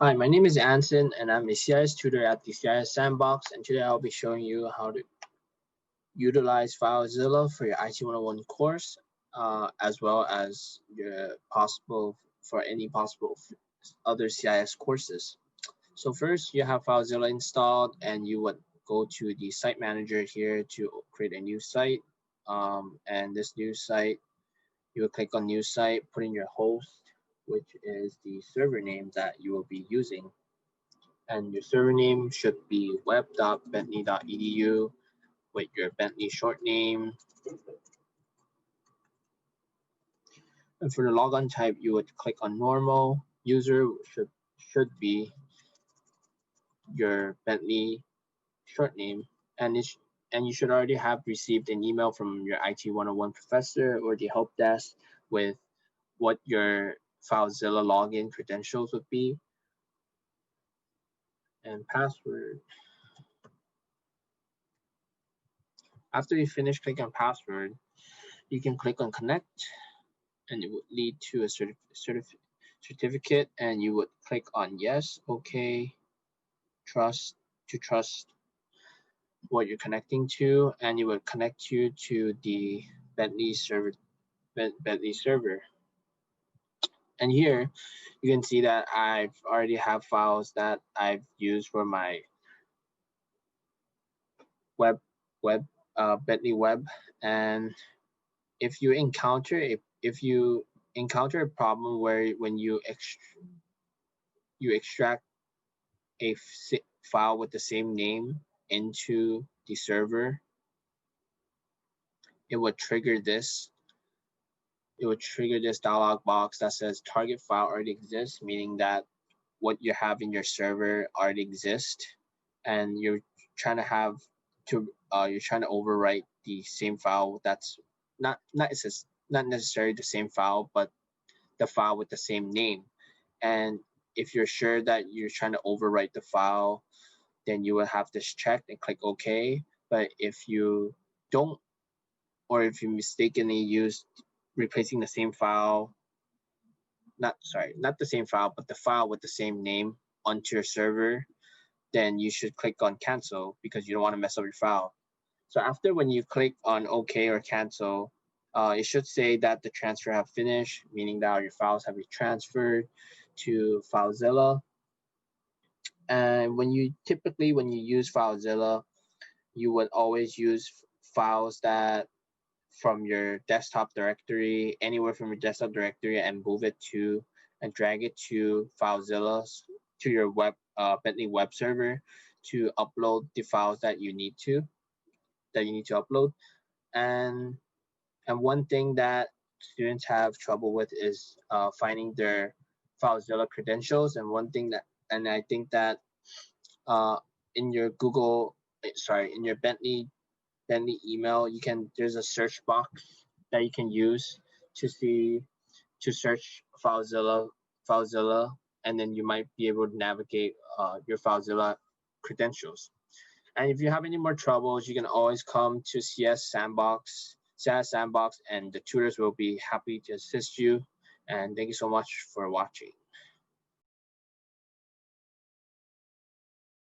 Hi, my name is Anson, and I'm a CIS tutor at the CIS Sandbox, and today I'll be showing you how to utilize FileZilla for your IT101 course, as well as your any possible other CIS courses. So first, you have FileZilla installed, and you would go to the site manager here to create a new site. And this new site, you will click on new site, put in your host, which is the server name that you will be using. And your server name should be web.bentley.edu with your Bentley short name. And for the logon type, you would click on normal. User should be your Bentley short name, and you should already have received an email from your IT101 professor or the help desk with what your FileZilla login credentials would be and password. After you finish clicking on password, you can click on connect, and it would lead to a certificate, and you would click on yes, okay, trust what you're connecting to, and it would connect you to the Bentley server. And here you can see that I've already have files that I've used for my Bentley web. And if you encounter a problem where when you extract a file with the same name into the server, it would trigger this dialog box that says target file already exists, meaning that what you have in your server already exists, and you're trying to overwrite the same file that's not necessarily the same file, but the file with the same name. And if you're sure that you're trying to overwrite the file, then you will have this checked and click OK. But if you don't, or if you mistakenly use replacing the same file, not the same file, but the file with the same name onto your server, then you should click on cancel because you don't want to mess up your file. So after when you click on OK or cancel, it should say that the transfer have finished, meaning that your files have been transferred to FileZilla. And when you use FileZilla, you would always use files that from your desktop directory, anywhere from your desktop directory, and move it to and drag it to FileZilla, to your Bentley web server to upload the files that you need to upload. And one thing that students have trouble with is finding their FileZilla credentials. And I think that in your in your Bentley email, there's a search box that you can use to search FileZilla, and then you might be able to navigate your FileZilla credentials. And if you have any more troubles, you can always come to CIS Sandbox, and the tutors will be happy to assist you. And thank you so much for watching.